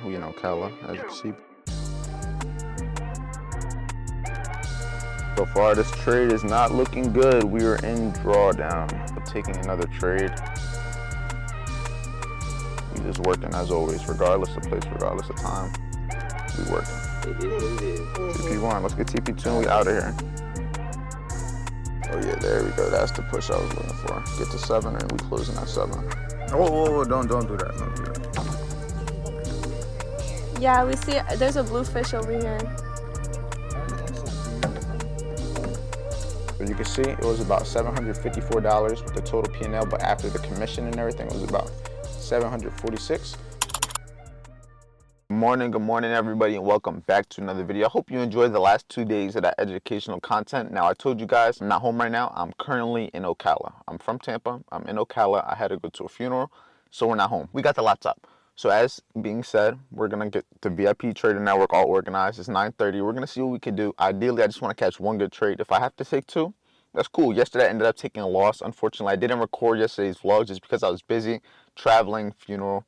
We in Ocala, as you can see. So far, this trade is not looking good. We are in drawdown. We're taking another trade. We just working as always, regardless of place, regardless of time. We working. It is what it is. TP1, let's get TP2 and we out of here. Oh yeah, there we go. That's the push I was looking for. Get to 7 and we closing at 7. Oh, don't do that. Don't do that. Yeah, we see there's a blue fish over here. So you can see it was about $754 with the total P&L, but after the commission and everything, it was about $746. Good morning everybody, and welcome back to another video. I hope you enjoyed the last 2 days of that educational content. Now, I told you guys I'm not home right now. I'm currently in Ocala. I'm from Tampa. I'm in Ocala. I had to go to a funeral, so we're not home. We got the laptop. So as being said, we're gonna get the VIP Trader Network all organized. It's 9:30. We're gonna see what we can do. Ideally, I just want to catch one good trade. If I have to take two, that's cool. Yesterday I ended up taking a loss. Unfortunately, I didn't record yesterday's vlog just because I was busy traveling, funeral.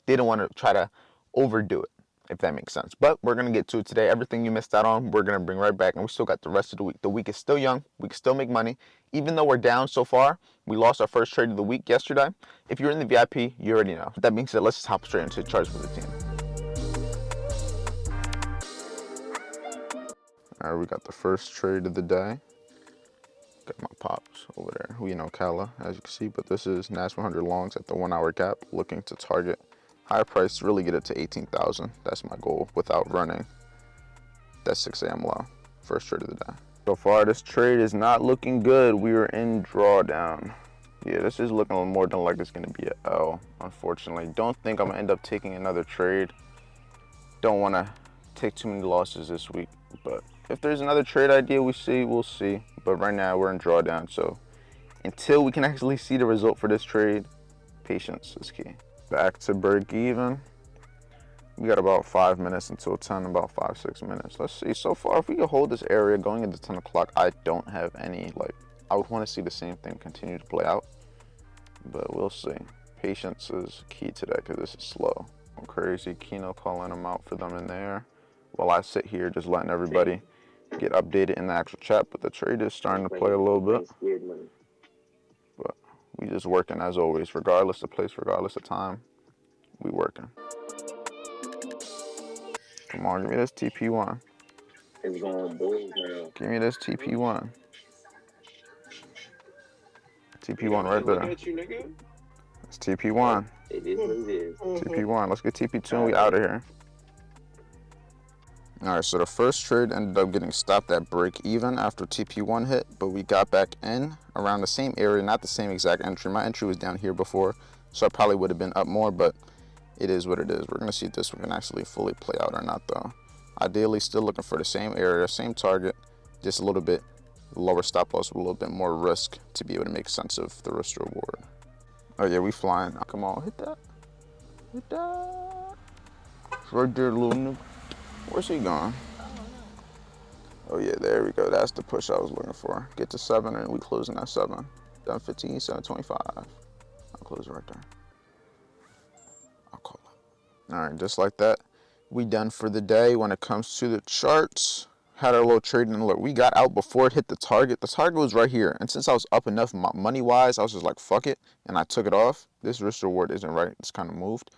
Didn't want to try to overdo it, if that makes sense. But we're going to get to it today. Everything you missed out on, we're going to bring right back. And we still got the rest of the week. The week is still young. We can still make money. Even though we're down so far, we lost our first trade of the week yesterday. If you're in the VIP, you already know. With that being said, let's just hop straight into charts for the team. All right, we got the first trade of the day. Got my pops over there. We in Ocala, as you can see. But this is NASDaq 100 longs at the 1 hour gap, looking to target higher price, really get it to 18,000. That's my goal without running that 6 a.m. low. First trade of the day. So far, this trade is not looking good. We are in drawdown. Yeah, this is looking more than like it's going to be an L, unfortunately. Don't think I'm going to end up taking another trade. Don't want to take too many losses this week. But if there's another trade idea we'll see. But right now, we're in drawdown. So until we can actually see the result for this trade, patience is key. Back to break even. We got about 5 minutes until 10, about 5-6 minutes. Let's see. So far, if we can hold this area going into 10 o'clock, I don't have any, I would want to see the same thing continue to play out. But we'll see. Patience is key today because this is slow. I'm crazy. Kino calling them out for them in there. While I sit here just letting everybody get updated in the actual chat. But the trade is starting to play a little bit. But we just working as always, regardless of place, regardless of time. We working. Come on, give me this TP1. It's going bulls now. Give me this TP1. TP1 right there. It's TP1. It is what it is. TP1. Let's get TP2 and we out of here. All right, so the first trade ended up getting stopped at break even after TP1 hit, but we got back in around the same area, not the same exact entry. My entry was down here before, so I probably would have been up more, but it is what it is. We're gonna see if this one can actually fully play out or not though. Ideally, still looking for the same area, same target, just a little bit lower stop loss, with a little bit more risk to be able to make sense of the risk reward. Oh yeah, we flying. Come on, hit that. Hit that. Right there, little nigga. Where's he going? Oh yeah, there we go. That's the push I was looking for. Get to 7 and we closing at 7. Done 15, 725. I'll close right there. I'll call it. All right, just like that, we done for the day. When it comes to the charts, had our little trading alert. We got out before it hit the target. The target was right here. And since I was up enough money-wise, I was just like, fuck it. And I took it off. This risk reward isn't right. It's kind of moved.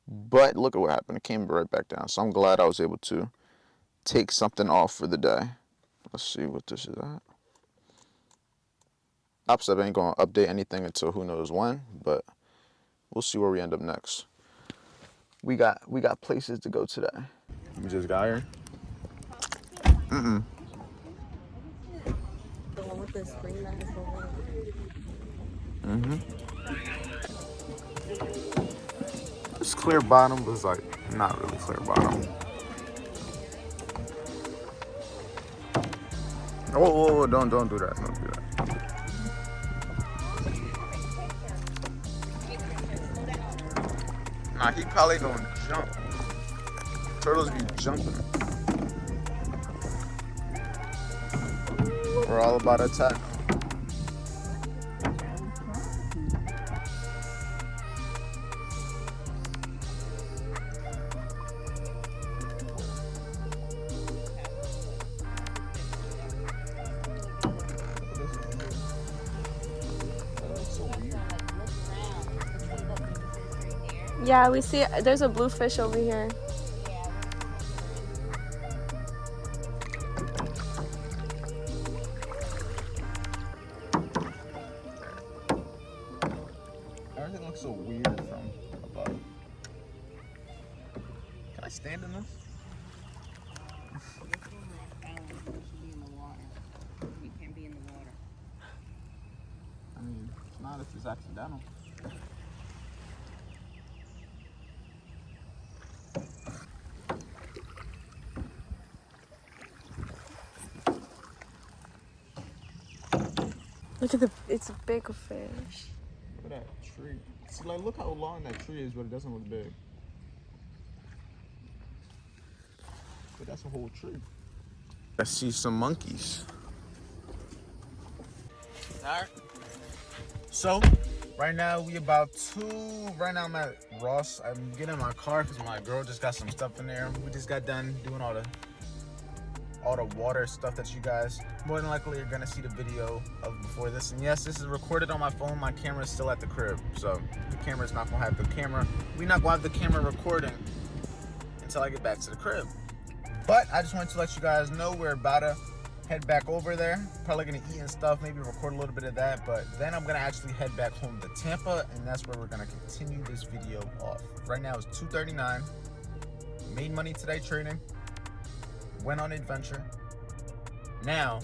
But look at what happened. It came right back down. So I'm glad I was able to take something off for the day. Let's see what this is at. Opposite ain't going to update anything until who knows when, but we'll see where we end up next. We got places to go today. We just got here? The one with the screen that is It's clear bottom, but it's like not really clear bottom. Oh, don't do that. Don't do that. Nah, he probably gonna jump. Turtles be jumping. We're all about attack. Yeah, we see there's a blue fish over here. Everything looks so weird from above. Can I stand in this? I mean, it's not if it's accidental. Look at it's a big fish. Look at that tree. See, like, look how long that tree is, but it doesn't look big. But that's a whole tree. I see some monkeys. Alright. So, right now right now I'm at Ross. I'm getting in my car because my girl just got some stuff in there. We just got done doing all the water stuff that you guys more than likely are gonna see the video of before this. And yes, this is recorded on my phone. My camera is still at the crib, so the camera's not gonna have the camera. We're not gonna have the camera recording until I get back to the crib. But I just wanted to let you guys know we're about to head back over there. Probably gonna eat and stuff, maybe record a little bit of that, but then I'm gonna actually head back home to Tampa, and that's where we're gonna continue this video off. Right now it's 2:39. Made money today trading. Went on an adventure. Now,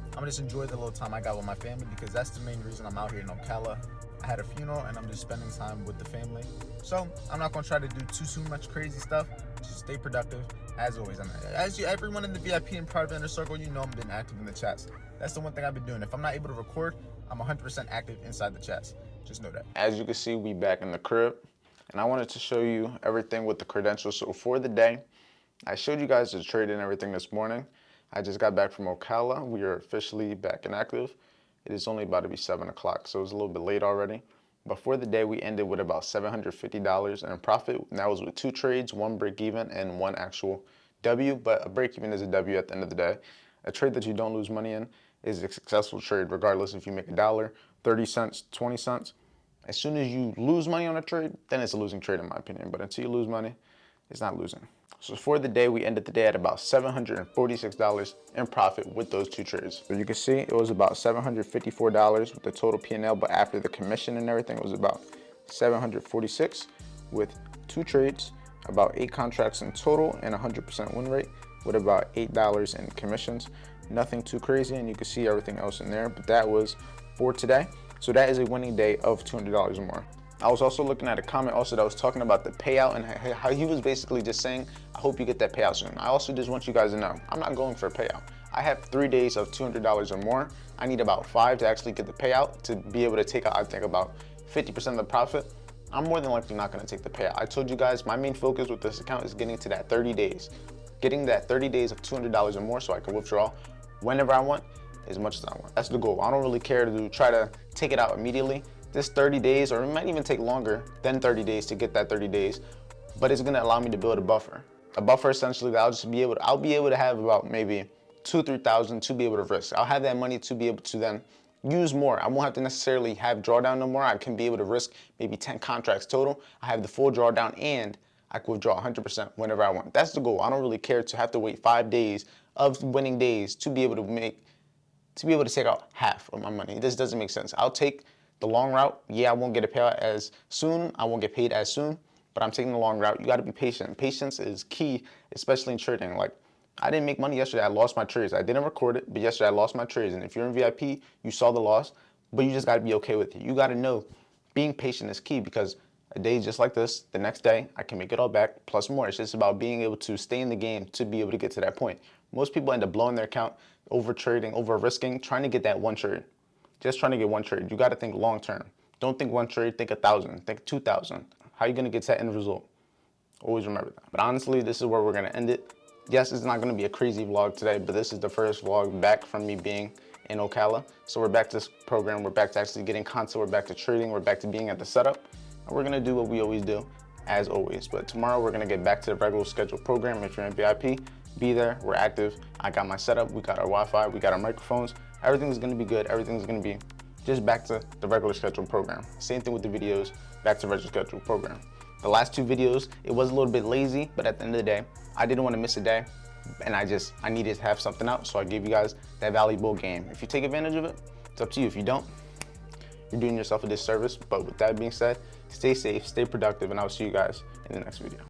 I'm gonna just enjoy the little time I got with my family, because that's the main reason I'm out here in Ocala. I had a funeral and I'm just spending time with the family. So I'm not gonna try to do too much crazy stuff. Just stay productive. As always, everyone in the VIP and private inner circle, you know, I've been active in the chats. That's the one thing I've been doing. If I'm not able to record, I'm 100% active inside the chats. Just know that. As you can see, we back in the crib, and I wanted to show you everything with the credentials. So for the day, I showed you guys the trade and everything this morning. I just got back from Ocala. We are officially back and active. It is only about to be 7 o'clock, so it's a little bit late already. But for the day, we ended with about $750 in profit. And that was with 2 trades, 1 break even, and 1 actual W. But a break even is a W at the end of the day. A trade that you don't lose money in is a successful trade, regardless if you make $1, 30 cents, 20 cents. As soon as you lose money on a trade, then it's a losing trade in my opinion. But until you lose money, it's not losing. So for the day, we ended the day at about $746 in profit with those 2 trades. So you can see it was about $754 with the total P&L, but after the commission and everything, it was about $746 with 2 trades, about 8 contracts in total, and 100% win rate with about $8 in commissions. Nothing too crazy, and you can see everything else in there, but that was for today. So that is a winning day of $200 or more. I was also looking at a comment also that was talking about the payout and how he was basically just saying, I hope you get that payout soon. I also just want you guys to know, I'm not going for a payout. I have 3 days of $200 or more. I need about 5 to actually get the payout to be able to take out, I think, about 50% of the profit. I'm more than likely not gonna take the payout. I told you guys my main focus with this account is getting to that 30 days. Getting that 30 days of $200 or more so I can withdraw whenever I want, as much as I want. That's the goal. I don't really care to try to take it out immediately. This 30 days, or it might even take longer than 30 days to get that 30 days, but it's gonna allow me to build a buffer. A buffer essentially that I'll be able to have about maybe 2,000-3,000 to be able to risk. I'll have that money to be able to then use more. I won't have to necessarily have drawdown no more. I can be able to risk maybe 10 contracts total. I have the full drawdown and I can withdraw 100% whenever I want. That's the goal. I don't really care to have to wait 5 days of winning days to be able to take out half of my money. This doesn't make sense. I'll take the long route. Yeah, I won't get a payout as soon. I won't get paid as soon, but I'm taking the long route. You got to be patient. Patience is key, especially in trading. Like, I didn't make money yesterday. I lost my trades. I didn't record it, but yesterday I lost my trades. And if you're in VIP, you saw the loss, but you just got to be okay with it. You got to know being patient is key, because a day just like this, the next day, I can make it all back plus more. It's just about being able to stay in the game to be able to get to that point. Most people end up blowing their account, over trading, over risking, trying to get that one trade. Just trying to get one trade. You got to think long term. Don't think one trade, think 1,000, think 2,000. How are you going to get to that end result? Always remember that. But honestly, this is where we're going to end it. Yes, it's not going to be a crazy vlog today, but this is the first vlog back from me being in Ocala. So we're back to this program. We're back to actually getting content. We're back to trading. We're back to being at the setup. And we're going to do what we always do, as always. But tomorrow, we're going to get back to the regular scheduled program. If you're in VIP, be there. We're active. I got my setup. We got our Wi-Fi. We got our microphones. Everything's gonna be good. Everything's gonna be just back to the regular scheduled program. Same thing with the videos, back to regular scheduled program. The last 2 videos, it was a little bit lazy, but at the end of the day, I didn't want to miss a day, and I needed to have something out, so I gave you guys that valuable game. If you take advantage of it, it's up to you. If you don't, you're doing yourself a disservice. But with that being said, stay safe, stay productive, and I'll see you guys in the next video.